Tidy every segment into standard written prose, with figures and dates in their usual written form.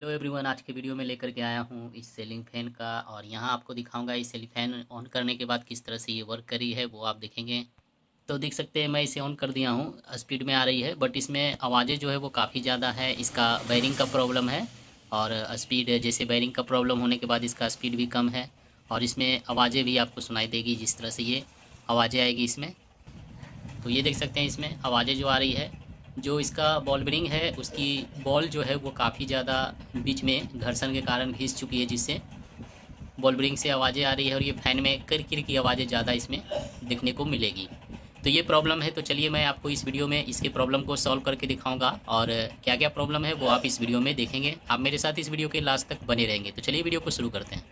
Hello everyone, आज के video में लेकर के आया हूँ इस सीलिंग फैन का। और यहाँ आपको दिखाऊंगा इस सीलिंग फैन ऑन करने के बाद किस तरह से ये वर्क करी है वो आप देखेंगे। तो देख सकते हैं मैं इसे ऑन कर दिया हूँ, स्पीड में आ रही है, बट इसमें आवाज़ें जो है वो काफ़ी ज़्यादा है। इसका बैरिंग का प्रॉब्लम है और स्पीड जैसे बैरिंग का प्रॉब्लम होने के बाद इसका स्पीड भी कम है और इसमें आवाज़ें भी आपको सुनाई देगी जिस तरह से ये आवाज़ें आएगी इसमें। तो ये देख सकते हैं इसमें आवाज़ें जो आ रही है, जो इसका बॉल बेरिंग है उसकी बॉल जो है वो काफ़ी ज़्यादा बीच में घर्षण के कारण घिस चुकी है, जिससे बॉल बेरिंग से आवाज़ें आ रही है और ये फैन में किर की आवाज़ें ज़्यादा इसमें देखने को मिलेगी। तो ये प्रॉब्लम है। तो चलिए मैं आपको इस वीडियो में इसके प्रॉब्लम को सॉल्व करके दिखाऊंगा और क्या क्या प्रॉब्लम है वो आप इस वीडियो में देखेंगे। आप मेरे साथ इस वीडियो के लास्ट तक बने रहेंगे। तो चलिए वीडियो को शुरू करते हैं।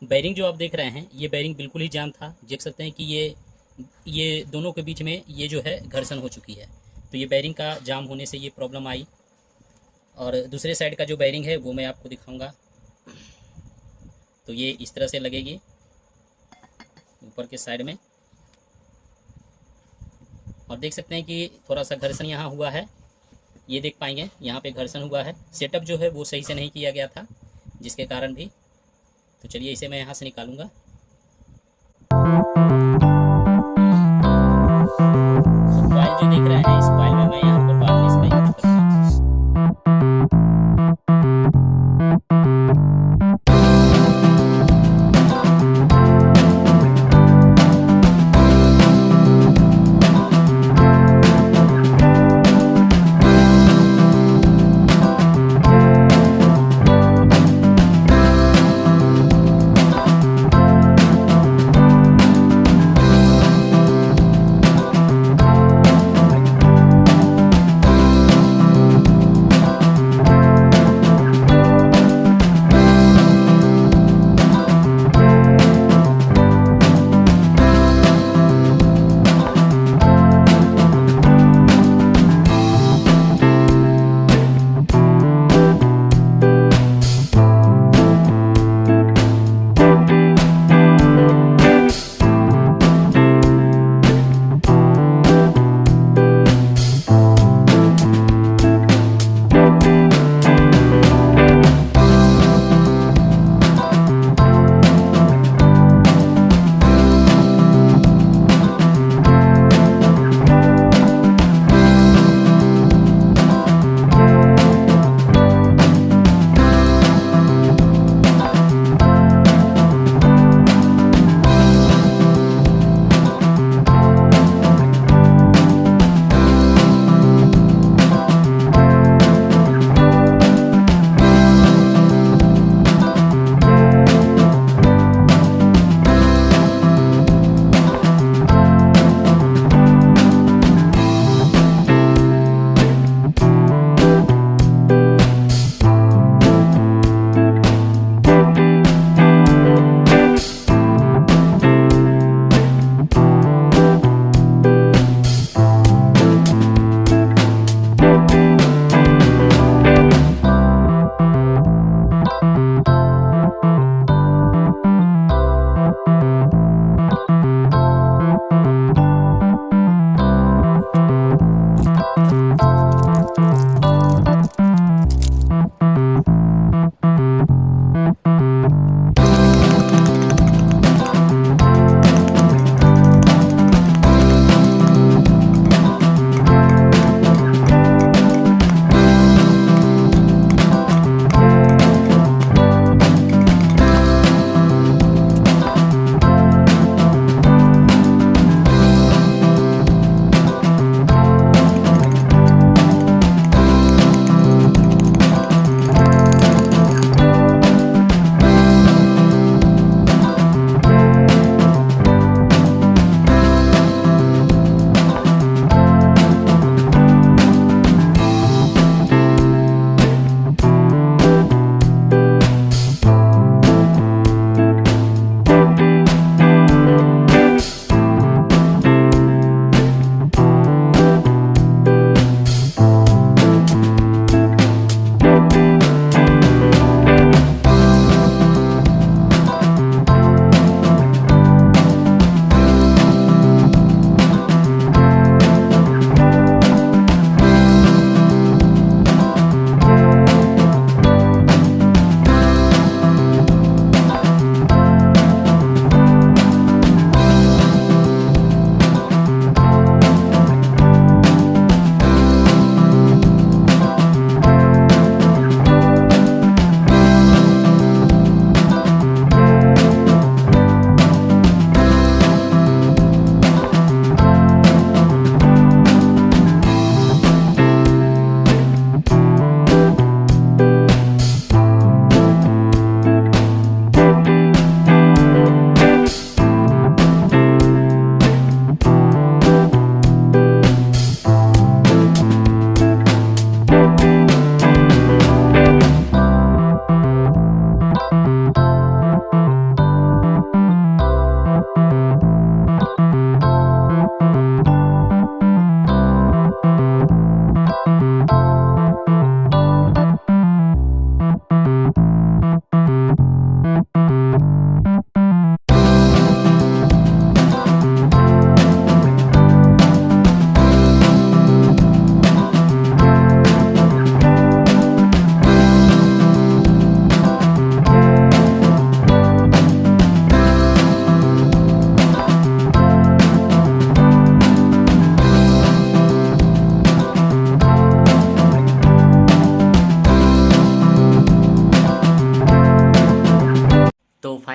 बैरिंग जो आप देख रहे हैं ये बैरिंग बिल्कुल ही जाम था। देख सकते हैं कि ये दोनों के बीच में ये जो है घर्षण हो चुकी है। तो ये बैरिंग का जाम होने से ये प्रॉब्लम आई। और दूसरे साइड का जो बैरिंग है वो मैं आपको दिखाऊंगा। तो ये इस तरह से लगेगी ऊपर के साइड में, और देख सकते हैं कि थोड़ा सा घर्षण यहाँ हुआ है। ये देख पाएंगे यहाँ पे घर्षण हुआ है। सेटअप जो है वो सही से नहीं किया गया था जिसके कारण भी। तो चलिए इसे मैं यहाँ से निकालूंगा। तो कॉइल जो देख रहे हैं, इस कॉइल में मैं यहाँ पर वार्निश का यूज करता हूँ।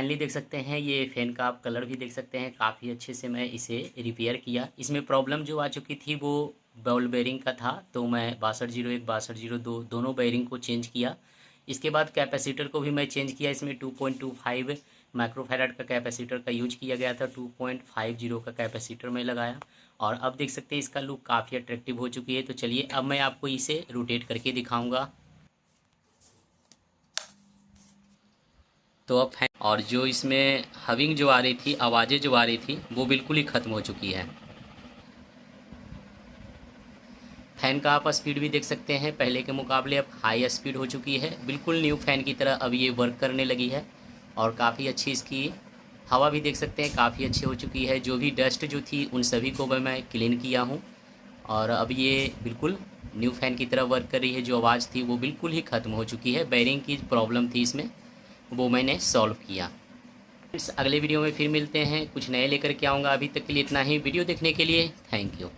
फाइनली देख सकते हैं ये फ़ैन का आप कलर भी देख सकते हैं, काफ़ी अच्छे से मैं इसे रिपेयर किया। इसमें प्रॉब्लम जो आ चुकी थी वो बॉल बेयरिंग का था, तो मैं 6201 6202 दोनों बेयरिंग को चेंज किया। इसके बाद कैपेसिटर को भी मैं चेंज किया। इसमें 2.25 माइक्रोफैराड का कैपेसिटर का यूज किया गया था, 2.50 का कैपेसिटर में लगाया और अब देख सकते हैं इसका लुक काफ़ी अट्रैक्टिव हो चुकी है। तो चलिए अब मैं आपको इसे रोटेट करके दिखाऊंगा। तो अब फैन और जो इसमें हविंग जो आ रही थी, आवाज़ें जो आ रही थी, वो बिल्कुल ही ख़त्म हो चुकी है। फ़ैन का आप स्पीड भी देख सकते हैं, पहले के मुकाबले अब हाई स्पीड हो चुकी है, बिल्कुल न्यू फ़ैन की तरह अब ये वर्क करने लगी है और काफ़ी अच्छी इसकी हवा भी देख सकते हैं, काफ़ी अच्छी हो चुकी है। जो भी डस्ट जो थी उन सभी को मैं क्लीन किया हूँ और अब ये बिल्कुल न्यू फ़ैन की तरह वर्क कर रही है। जो आवाज़ थी वो बिल्कुल ही ख़त्म हो चुकी है, बेयरिंग की प्रॉब्लम थी इसमें, वो मैंने सॉल्व किया। फ्रेंड्स अगले वीडियो में फिर मिलते हैं, कुछ नए लेकर के आऊँगा। अभी तक के लिए इतना ही। वीडियो देखने के लिए थैंक यू।